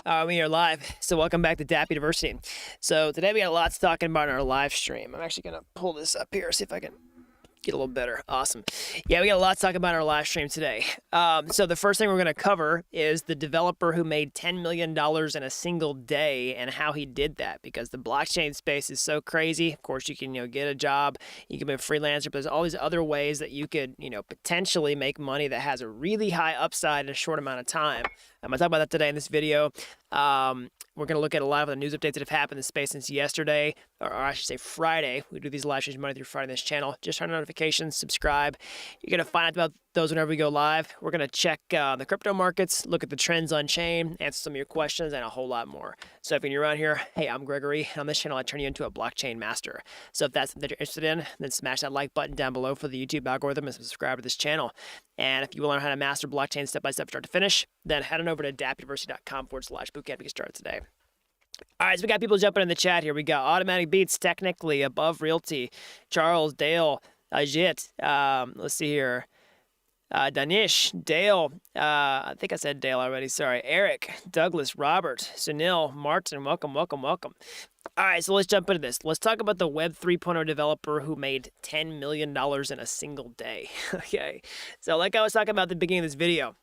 We are live, so welcome back to Dapp University. So today we got lots talking about in our live stream. I'm actually going to pull this up here, see if I can get a little better. Awesome. Yeah, we got a lot to talk about in our live stream today. So the first thing we're going to cover is the developer who made $10 million in a single day and how he did that, because the blockchain space is so crazy. Of course, you can get a job, you can be a freelancer, but there's all these other ways that you could potentially make money that has a really high upside in a short amount of time. I'm going to talk about that today in this video. We're going to look at a lot of the news updates that have happened in the space since yesterday, or I should say Friday. We do these live streams Monday through Friday on this channel. Just turn on notifications, subscribe. You're going to find out about those whenever we go live. We're going to check the crypto markets, look at the trends on chain, answer some of your questions, and a whole lot more. So if you're new around here, hey, I'm Gregory. And on this channel, I turn you into a blockchain master. So if that's something that you're interested in, then smash that like button down below for the YouTube algorithm and subscribe to this channel. And if you want to learn how to master blockchain step-by-step start to finish, then head on over to dappuniversity.com/bootcamp to get started today. All right, so we got people jumping in the chat here. We got Automatic Beats, Technically, Above Realty, Charles, Dale, Ajit, let's see here, Danish, Dale, I think I said Dale already, sorry, Eric, Douglas, Robert, Sunil, Martin, welcome, welcome, welcome. All right, so let's jump into this. Let's talk about the Web 3.0 developer who made $10 million in a single day. Okay, so like I was talking about at the beginning of this video,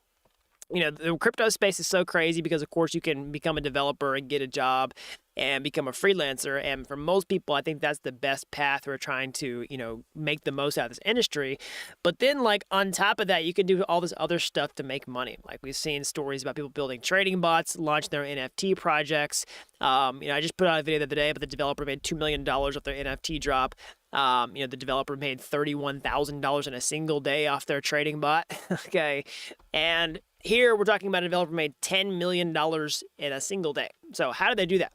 the crypto space is so crazy because, of course, you can become a developer and get a job and become a freelancer. And for most people, I think that's the best path. We're trying to, make the most out of this industry. But then, on top of that, you can do all this other stuff to make money. Like, we've seen stories about people building trading bots, launch their NFT projects. I just put out a video the other day, but the developer made $2 million off their NFT drop. The developer made $31,000 in a single day off their trading bot. Okay. And here we're talking about a developer made $10 million in a single day. So how did they do that?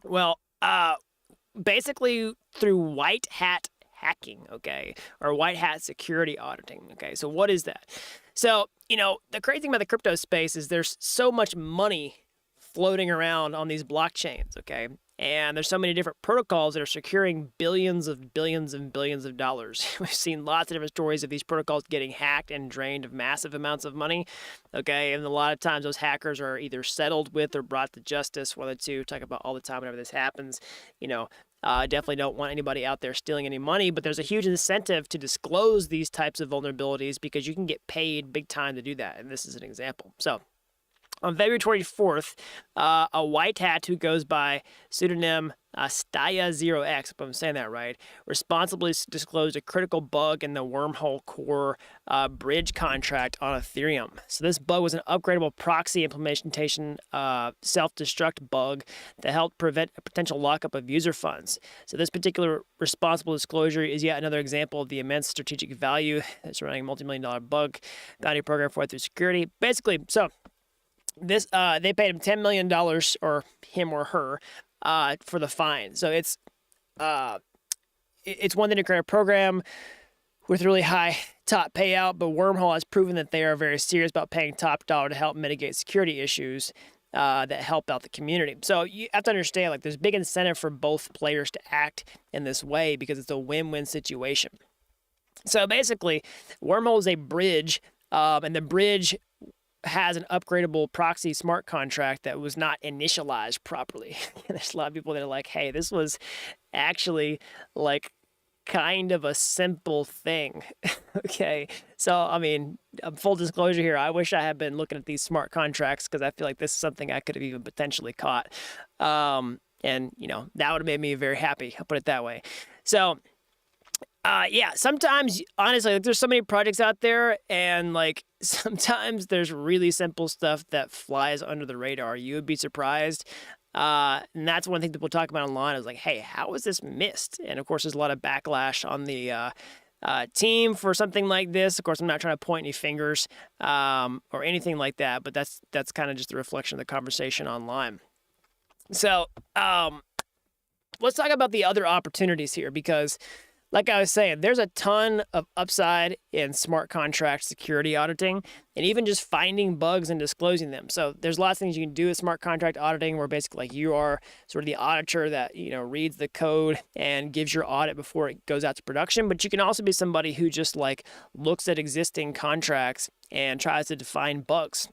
Well, basically through white hat hacking, okay, or white hat security auditing, okay. So what is that? So, the crazy thing about the crypto space is there's so much money floating around on these blockchains, okay? And there's so many different protocols that are securing billions and billions of dollars. We've seen lots of different stories of these protocols getting hacked and drained of massive amounts of money, okay? And a lot of times those hackers are either settled with or brought to justice, one of the two. Talk about all the time whenever this happens. Definitely don't want anybody out there stealing any money, but there's a huge incentive to disclose these types of vulnerabilities because you can get paid big time to do that. And this is an example. So on February 24th, a white hat who goes by pseudonym Staya0x, if I'm saying that right, responsibly disclosed a critical bug in the Wormhole Core bridge contract on Ethereum. So this bug was an upgradable proxy implementation self-destruct bug that helped prevent a potential lockup of user funds. So this particular responsible disclosure is yet another example of the immense strategic value that's running a multi-million-dollar bug bounty program for it through security. Basically, so this they paid him $10 million, or him or her, for the fine. So it's one thing to create a program with really high top payout, but Wormhole has proven that they are very serious about paying top dollar to help mitigate security issues that help out the community. So you have to understand, there's big incentive for both players to act in this way because it's a win-win situation. So basically, Wormhole is a bridge, and the bridge has an upgradable proxy smart contract that was not initialized properly. There's a lot of people that are like, hey, this was actually kind of a simple thing. Okay. So, full disclosure here, I wish I had been looking at these smart contracts because I feel like this is something I could have even potentially caught. And, that would have made me very happy. I'll put it that way. So, yeah, sometimes, honestly, there's so many projects out there, and sometimes there's really simple stuff that flies under the radar. You would be surprised. And that's one thing people talk about online is hey, how was this missed? And of course, there's a lot of backlash on the team for something like this. Of course, I'm not trying to point any fingers or anything like that, but that's kind of just a reflection of the conversation online. So let's talk about the other opportunities here, because like I was saying, there's a ton of upside in smart contract security auditing and even just finding bugs and disclosing them. So there's lots of things you can do with smart contract auditing where basically you are sort of the auditor that, reads the code and gives your audit before it goes out to production. But you can also be somebody who just looks at existing contracts and tries to define bugs.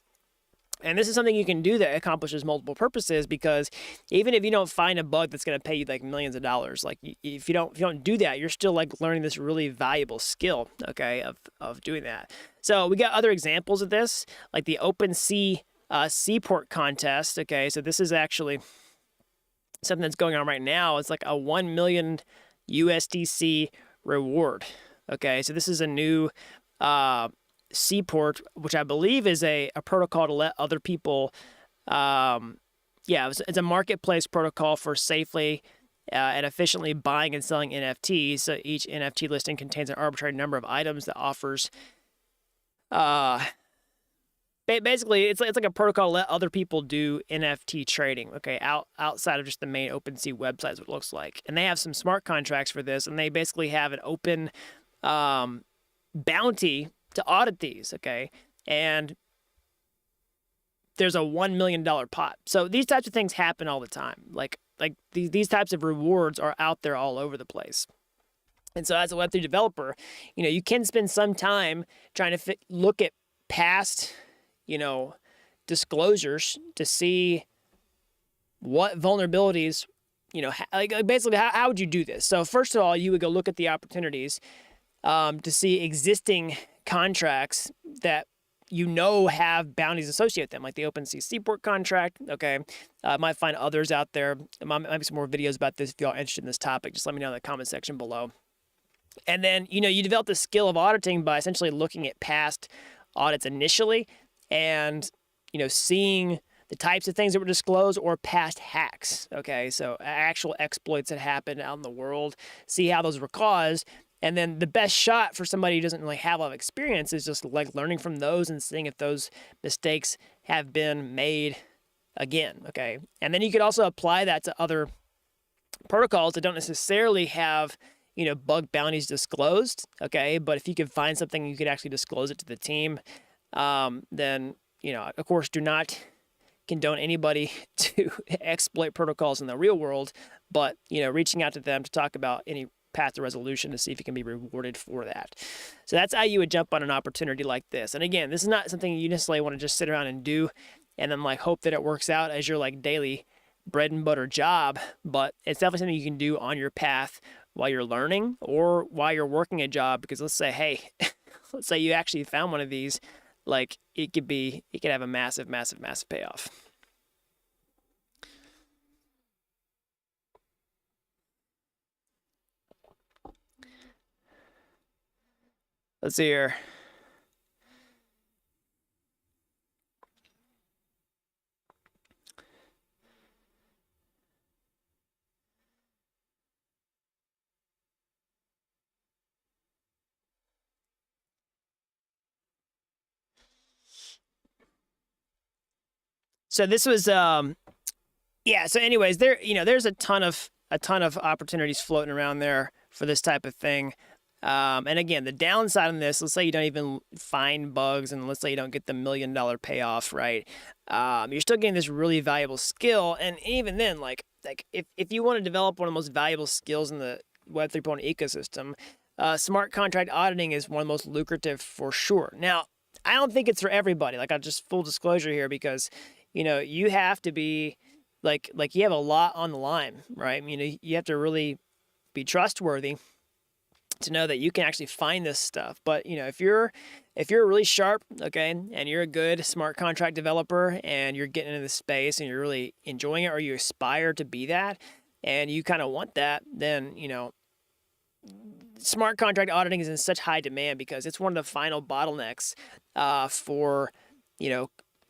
And this is something you can do that accomplishes multiple purposes, because even if you don't find a bug that's going to pay you like millions of dollars, like if you don't do that, you're still like learning this really valuable skill, okay, of doing that. So we got other examples of this, like the OpenSea Seaport contest. Okay, so this is actually something that's going on right now. It's like a 1 million USDC reward. Okay, so this is a new Seaport, which I believe is a protocol to let other people, it's a marketplace protocol for safely and efficiently buying and selling NFTs. So each NFT listing contains an arbitrary number of items that offers, basically it's like a protocol to let other people do NFT trading, okay, outside of just the main OpenSea website is what it looks like. And they have some smart contracts for this, and they basically have an open bounty to audit these, okay? And there's a $1 million pot. So these types of things happen all the time. Like these types of rewards are out there all over the place. And so as a Web3 developer, you can spend some time trying to look at past, disclosures to see what vulnerabilities, basically how would you do this? So first of all, you would go look at the opportunities to see existing contracts that have bounties associated with them, like the OpenSea Seaport contract. Okay, might find others out there. Might be some more videos about this if y'all are interested in this topic. Just let me know in the comment section below. And then you develop the skill of auditing by essentially looking at past audits initially, and seeing the types of things that were disclosed or past hacks. Okay, so actual exploits that happened out in the world. See how those were caused. And then the best shot for somebody who doesn't really have a lot of experience is just like learning from those and seeing if those mistakes have been made again, okay? And then you could also apply that to other protocols that don't necessarily have, bug bounties disclosed, okay? But if you could find something, you could actually disclose it to the team. Then, of course, do not condone anybody to exploit protocols in the real world, but, reaching out to them to talk about any path to resolution to see if you can be rewarded for that. So that's how you would jump on an opportunity like this. And again, this is not something you necessarily want to just sit around and do and then like hope that it works out as your like daily bread and butter job, but it's definitely something you can do on your path while you're learning or while you're working a job. Because let's say, hey, let's say you actually found one of these, like it could have a massive, massive, massive payoff. Let's see here. So this was, so anyways, there's a ton of opportunities floating around there for this type of thing. And again, the downside on this, let's say you don't even find bugs and let's say you don't get the $1 million payoff, right? You're still getting this really valuable skill. And even then, like if you want to develop one of the most valuable skills in the Web 3.0 ecosystem, smart contract auditing is one of the most lucrative for sure. Now, I don't think it's for everybody. Like, I'll just full disclosure here, because, you have to be like you have a lot on the line, right? You have to really be trustworthy to know that you can actually find this stuff. But, if you're really sharp, okay, and you're a good smart contract developer and you're getting into the space and you're really enjoying it, or you aspire to be that and you kind of want that, then, smart contract auditing is in such high demand because it's one of the final bottlenecks for,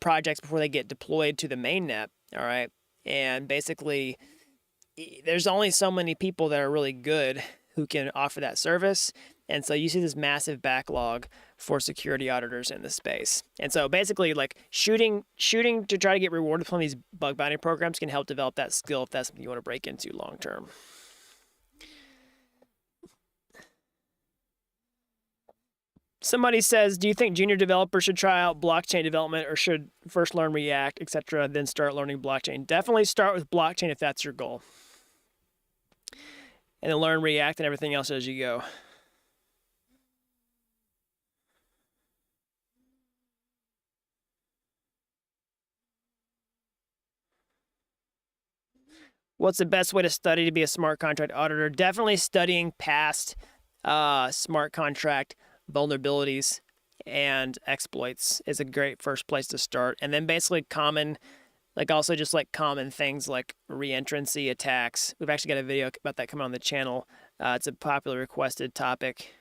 projects before they get deployed to the mainnet, all right? And basically, there's only so many people that are really good who can offer that service. And so you see this massive backlog for security auditors in the space. And so basically, like shooting to try to get rewarded from these bug bounty programs can help develop that skill if that's something you want to break into long term. Somebody says, do you think junior developers should try out blockchain development or should first learn React, etc., then start learning blockchain? Definitely start with blockchain if that's your goal. And then learn React and everything else as you go. What's the best way to study to be a smart contract auditor? Definitely studying past smart contract vulnerabilities and exploits is a great first place to start. And then basically common things like reentrancy attacks. We've actually got a video about that coming on the channel. It's a popular requested topic.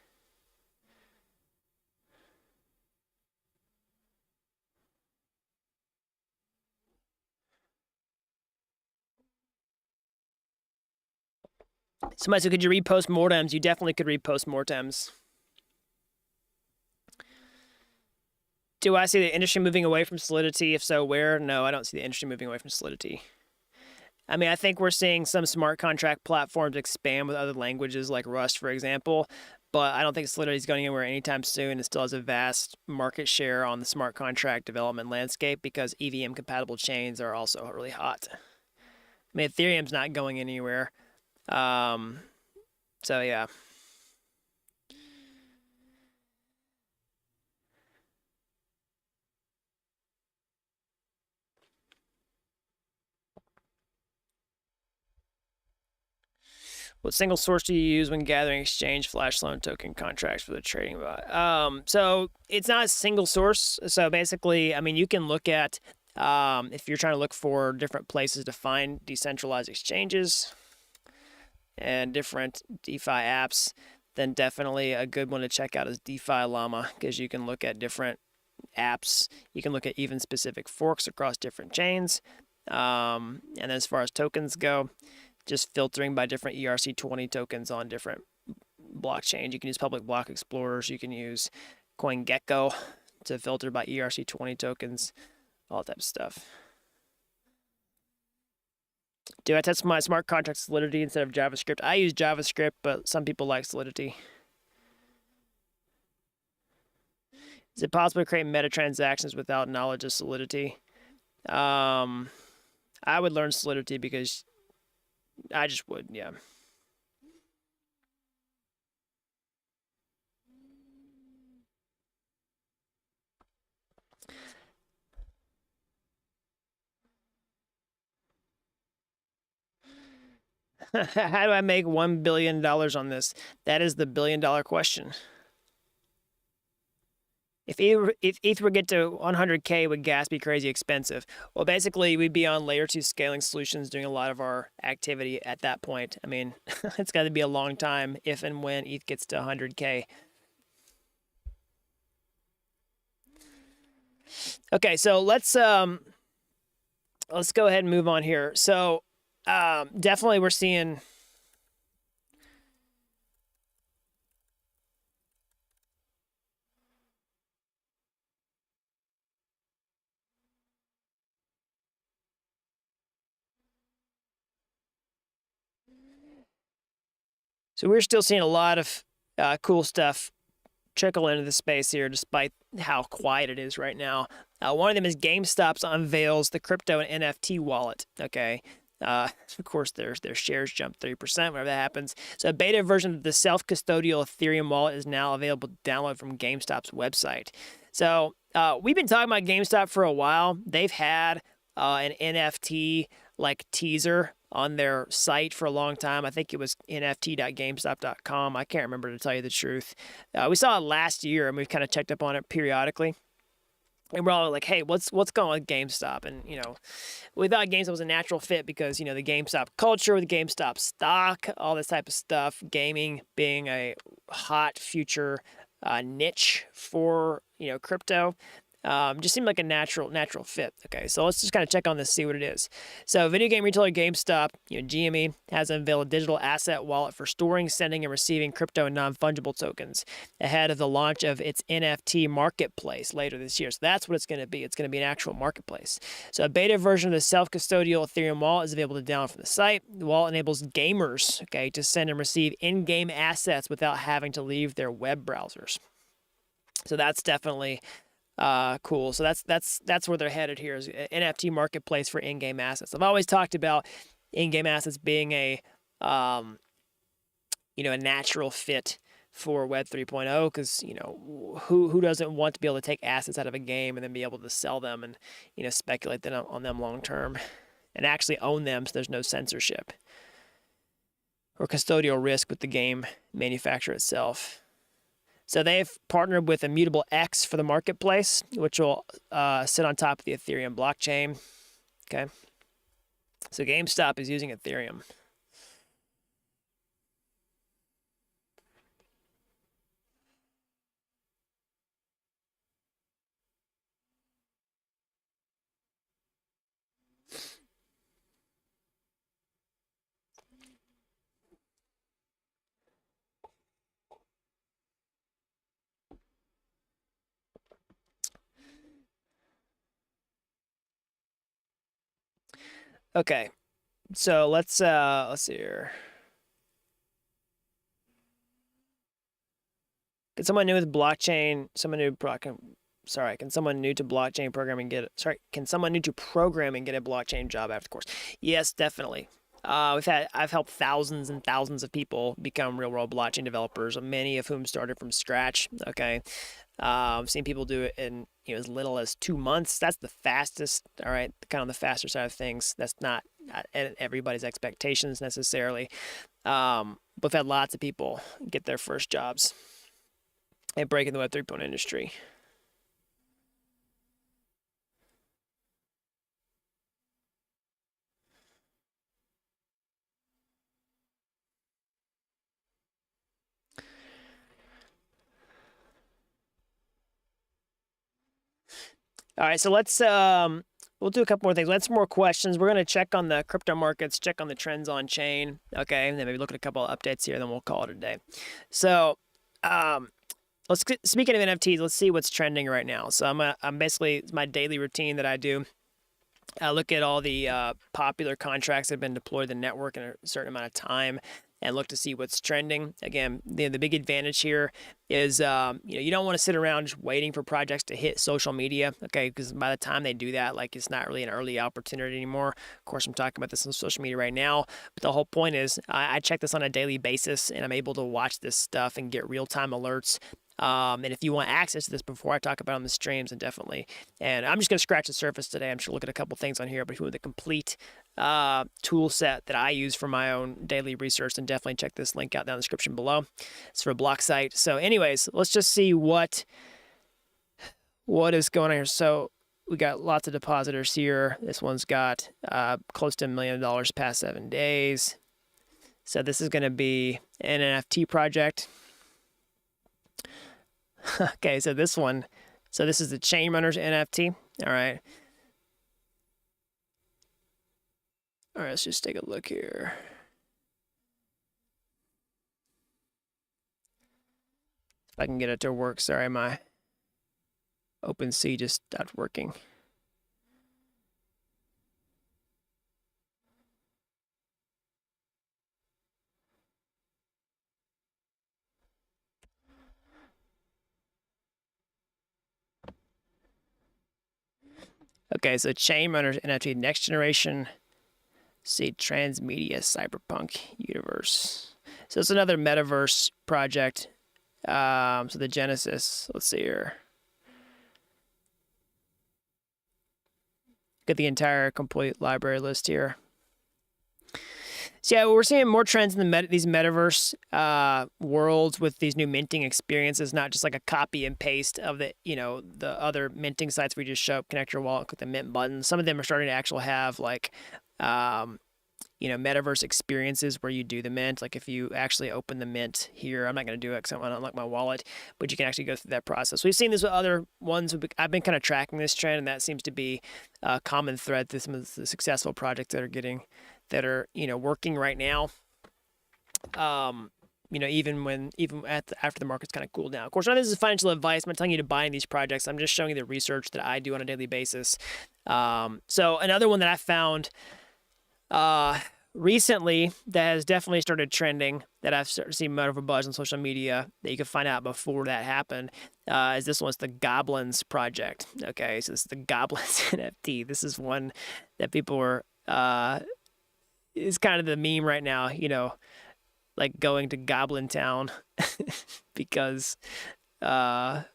Somebody said, could you read post-mortems? You definitely could read post-mortems. Do I see the industry moving away from Solidity? If so, where? No, I don't see the industry moving away from Solidity. I mean, I think we're seeing some smart contract platforms expand with other languages like Rust, for example, but I don't think Solidity is going anywhere anytime soon. It still has a vast market share on the smart contract development landscape because EVM-compatible chains are also really hot. I mean, Ethereum's not going anywhere. So yeah. What single source do you use when gathering exchange flash loan token contracts for the trading bot? So it's not a single source. So basically, I mean, you can look at, if you're trying to look for different places to find decentralized exchanges and different DeFi apps, then definitely a good one to check out is DeFi Llama, because you can look at different apps. You can look at even specific forks across different chains. And as far as tokens go, just filtering by different ERC20 tokens on different blockchains. You can use public block explorers. You can use CoinGecko to filter by ERC20 tokens, all that type of stuff. Do I test my smart contract Solidity instead of JavaScript? I use JavaScript, but some people like Solidity. Is it possible to create meta transactions without knowledge of Solidity? I would learn Solidity because I just would, yeah. How do I make $1 billion on this? That is the billion-dollar question. If ETH would get to 100K, would gas be crazy expensive? Well, basically, we'd be on layer 2 scaling solutions doing a lot of our activity at that point. I mean, it's got to be a long time if and when ETH gets to 100K. Okay, so let's go ahead and move on here. So definitely we're seeing... So we're still seeing a lot of cool stuff trickle into the space here, despite how quiet it is right now. One of them is Gamestop's unveils the crypto and NFT wallet. Okay. Of course, their shares jumped 30% whenever that happens. So a beta version of the self-custodial Ethereum wallet is now available to download from Gamestop's website. So we've been talking about GameStop for a while. They've had an NFT like teaser on their site for a long time. I think it was nft.gamestop.com. I can't remember, to tell you the truth. We saw it last year, and we've kind of checked up on it periodically. And we're all like, hey, what's going on with GameStop? And, you know, we thought GameStop was a natural fit because, you know, the GameStop culture, the GameStop stock, all this type of stuff, gaming being a hot future niche for, you know, crypto. Just seemed like a natural fit. Okay, so let's just kind of check on this, see what it is. So video game retailer GameStop, you know, GME, has unveiled a digital asset wallet for storing, sending, and receiving crypto and non-fungible tokens ahead of the launch of its NFT marketplace later this year. So that's what it's going to be. It's going to be an actual marketplace. So a beta version of the self-custodial Ethereum wallet is available to download from the site. The wallet enables gamers, okay, to send and receive in-game assets without having to leave their web browsers. So that's definitely cool. So that's where they're headed here, is NFT marketplace for in-game assets. I've always talked about in-game assets being a you know, a natural fit for Web 3.0, because, you know, who doesn't want to be able to take assets out of a game and then be able to sell them and, you know, speculate on them long term. and actually own them, so there's no censorship or custodial risk with the game manufacturer itself. So they've partnered with Immutable X for the marketplace, which will sit on top of the Ethereum blockchain. Okay. So GameStop is using Ethereum. Okay. So let's see here. Can someone new with blockchain, can someone new to blockchain programming can someone new to programming get a blockchain job after the course? Yes, definitely. I've helped thousands and thousands of people become real world blockchain developers, many of whom started from scratch. Okay. I've seen people do it in as little as 2 months. That's the fastest. All right, kind of the faster side of things. That's not at everybody's expectations necessarily. But I've had lots of people get their first jobs and break in the Web 3.0 industry. All right, so let's we'll do a couple more things. Let's more questions. We're gonna check on the crypto markets, check on the trends on chain. Okay, and then maybe look at a couple of updates here, then we'll call it a day. So speaking of NFTs, let's see what's trending right now. So I'm basically, it's my daily routine that I do. I look at all the popular contracts that have been deployed to the network in a certain amount of time and look to see what's trending. Again, the big advantage here is, you don't want to sit around just waiting for projects to hit social media, okay? Because by the time they do that, like, it's not really an early opportunity anymore. Of course, I'm talking about this on social media right now, but the whole point is I check this on a daily basis, and I'm able to watch this stuff and get real-time alerts. And if you want access to this before I talk about it on the streams, then definitely. And I'm just going to scratch the surface today. I'm sure look at a couple things on here, but if you want the complete tool set that I use for my own daily research, then definitely check this link out down in the description below. It's for a block site. So anyways, let's just see what is going on here. So we got lots of depositors here. This one's got close to $1 million past 7 days. So this is going to be an NFT project. Okay, so this is the Chain Runners NFT. All right. All right, let's just take a look here. If I can get it to work. Sorry, my OpenSea just stopped working. Okay, so Chain Runners NFT, next generation, see, transmedia cyberpunk universe. So it's another metaverse project. So the Genesis, let's see here. Get the entire complete library list here. So yeah, we're seeing more trends in these metaverse worlds with these new minting experiences, not just like a copy and paste of the other minting sites where you just show up, connect your wallet, click the mint button. Some of them are starting to actually have like metaverse experiences where you do the mint. Like if you actually open the mint here, I'm not going to do it because I want to unlock my wallet, but you can actually go through that process. We've seen this with other ones. I've been kind of tracking this trend, and that seems to be a common thread to some of the successful projects that are working right now. Even after the market's kind of cooled down. Of course, none of this is financial advice. I'm not telling you to buy in these projects. I'm just showing you the research that I do on a daily basis. So another one that I found recently that has definitely started trending, that I've seen more of a buzz on social media that you can find out before that happened, is this one's the Goblins project. Okay, so this is the Goblins NFT. This is one that people were is kind of the meme right now, like going to Goblin Town because let's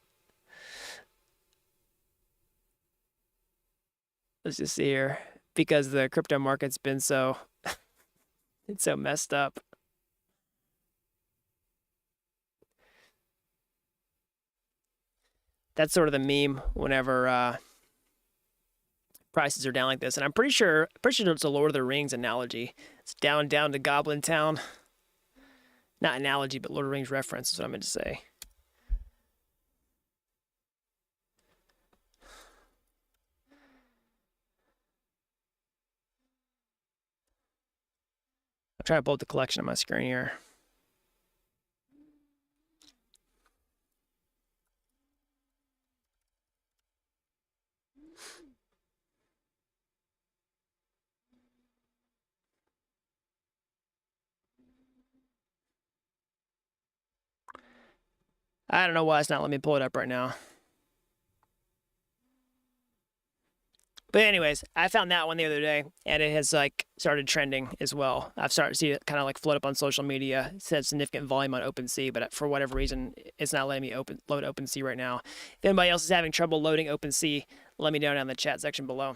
just see here. because the crypto market's been so it's so messed up. That's sort of the meme whenever prices are down like this. And I'm pretty sure it's a Lord of the Rings analogy. It's down to Goblin Town. Not analogy, but Lord of the Rings reference is what I meant to say. I'm trying to pull up the collection on my screen here. I don't know why it's not letting me pull it up right now. But anyways, I found that one the other day, and it has like started trending as well. I've started to see it kind of like float up on social media. It says significant volume on OpenSea, but for whatever reason, it's not letting me load OpenSea right now. If anybody else is having trouble loading OpenSea, let me know down in the chat section below.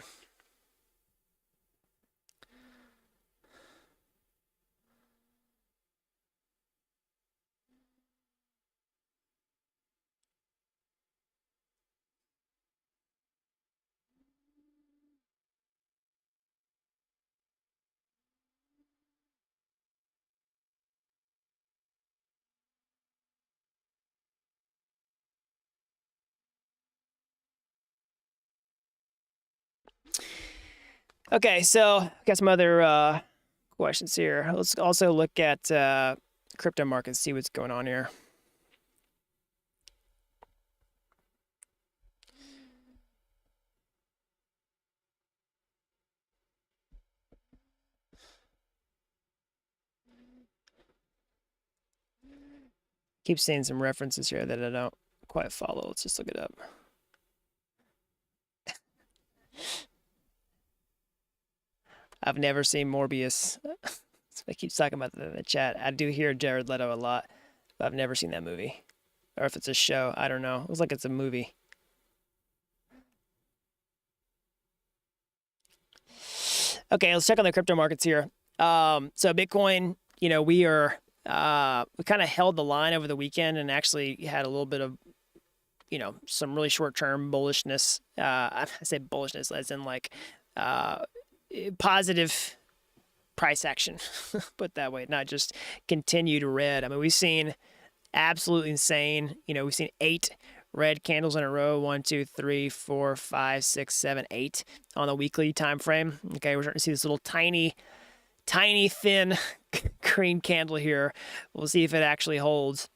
Okay, so got some other questions here. Let's also look at crypto markets, see what's going on here. Keep seeing some references here that I don't quite follow. Let's just look it up. I've never seen Morbius. I keep talking about that in the chat. I do hear Jared Leto a lot, but I've never seen that movie. Or if it's a show, I don't know. It looks like it's a movie. Okay, let's check on the crypto markets here. So Bitcoin, we kind of held the line over the weekend and actually had a little bit of, some really short-term bullishness. I say bullishness as in like positive price action, put that way, not just continued red. I mean, we've seen absolutely insane. We've seen 8 red candles in a row. 1, 2, 3, 4, 5, 6, 7, 8 on the weekly time frame. Okay, we're starting to see this little tiny thin green candle here. We'll see if it actually holds.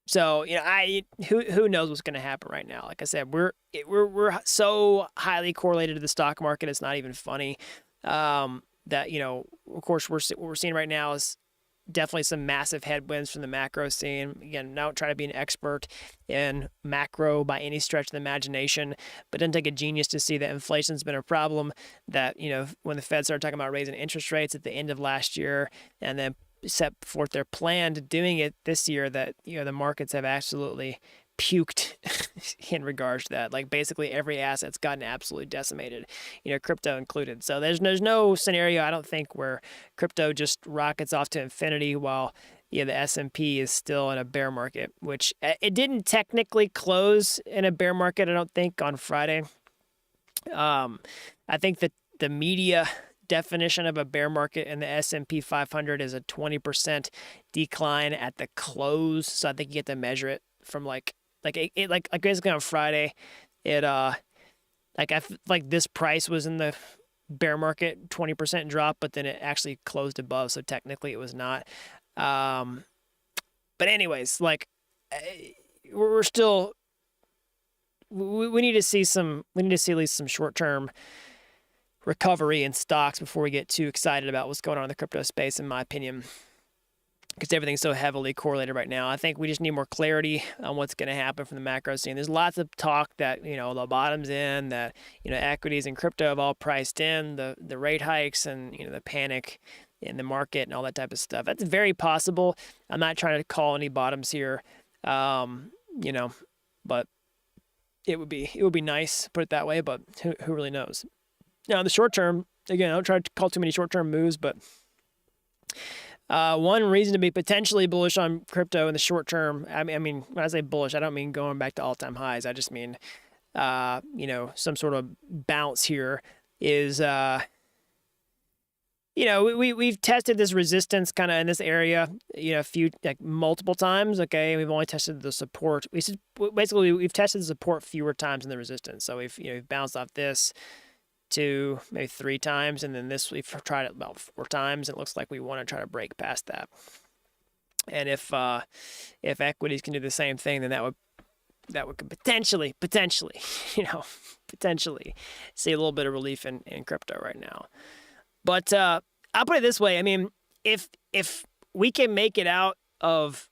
So who knows what's going to happen right now? Like I said, we're so highly correlated to the stock market. It's not even funny. That of course what we're seeing right now is definitely some massive headwinds from the macro scene. Again, not trying to be an expert in macro by any stretch of the imagination, but it doesn't take a genius to see that inflation's been a problem. That when the Fed started talking about raising interest rates at the end of last year, and then set forth their plan to doing it this year, that the markets have absolutely puked in regards to that. Like basically every asset's gotten absolutely decimated, crypto included. So there's no scenario, I don't think, where crypto just rockets off to infinity while the S&P is still in a bear market, which it didn't technically close in a bear market, I don't think, on Friday. I think that the media definition of a bear market in the S&P 500 is a 20% decline at the close. So I think you get to measure it from like basically on Friday, it like this price was in the bear market, 20% drop, but then it actually closed above, so technically it was not. But anyways, like we're still we need to see at least some short-term recovery in stocks before we get too excited about what's going on in the crypto space, in my opinion, because everything's so heavily correlated right now. I think we just need more clarity on what's going to happen from the macro scene. There's lots of talk that the bottom's in, that equities and crypto have all priced in the rate hikes and the panic in the market and all that type of stuff. That's very possible. I'm not trying to call any bottoms here, but it would be nice, put it that way, but who really knows? Now in the short term, again, I don't try to call too many short-term moves, but one reason to be potentially bullish on crypto in the short term, I mean, when I say bullish, I don't mean going back to all-time highs. I just mean, you know, some sort of bounce here is, you know, we've tested this resistance kind of in this area, you know, multiple times. Okay, we've only tested the support. We've tested the support fewer times than the resistance. So we've bounced off this to maybe 3 times, and then this we've tried it about 4 times. And it looks like we want to try to break past that. And if equities can do the same thing, then that would potentially, you know, potentially see a little bit of relief in crypto right now. But I'll put it this way. I mean, if we can make it out of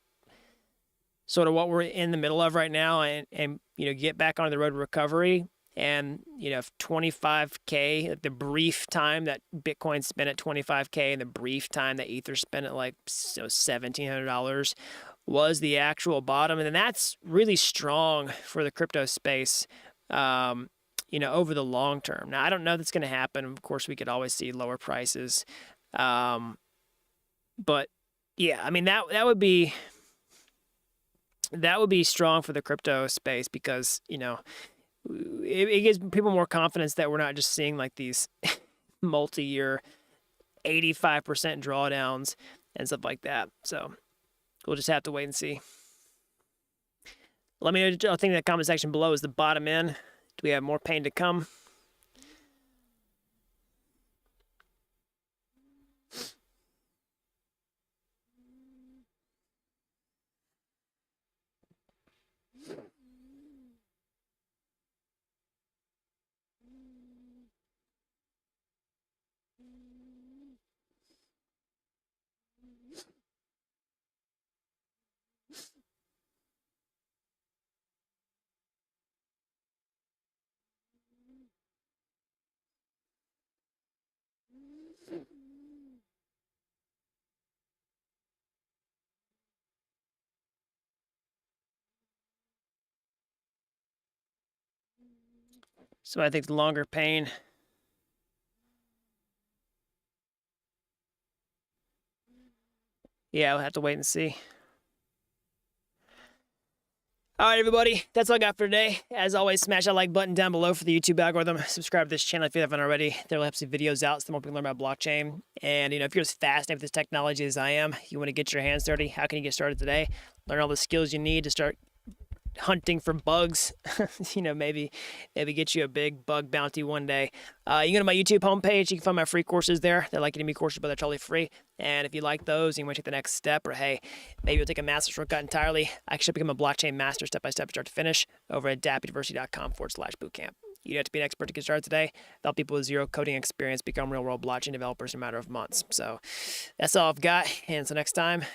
sort of what we're in the middle of right now and you know, get back on the road to recovery, and, you know, if 25K, the brief time that Bitcoin spent at 25K and the brief time that Ether spent at like $1,700 was the actual bottom, and then that's really strong for the crypto space, you know, over the long term. Now, I don't know that's going to happen. Of course, we could always see lower prices. But yeah, I mean, that would be strong for the crypto space because, you know, it gives people more confidence that we're not just seeing like these multi-year 85% drawdowns and stuff like that. So we'll just have to wait and see. Let me know what you think in the comment section below. Is the bottom in? Do we have more pain to come? So I think the longer pain. Yeah, we'll have to wait and see. All right, everybody, that's all I got for today. As always, smash that like button down below for the YouTube algorithm. Subscribe to this channel if you haven't already. There will have some videos out so more people learn about blockchain. And, you know, if you're as fascinated with this technology as I am, you want to get your hands dirty, how can you get started today? Learn all the skills you need to start hunting for bugs. You know, maybe get you a big bug bounty one day. You can go to my YouTube homepage. You can find my free courses there. They're like Udemy courses, but they're totally free. And if you like those, you want to take the next step, or hey, maybe you'll take a master shortcut entirely, I actually become a blockchain master step-by-step start to finish over at dappuniversity.com/bootcamp. You don't have to be an expert to get started today. Help people with zero coding experience become real-world blockchain developers in a matter of months. So that's all I've got. And until next time,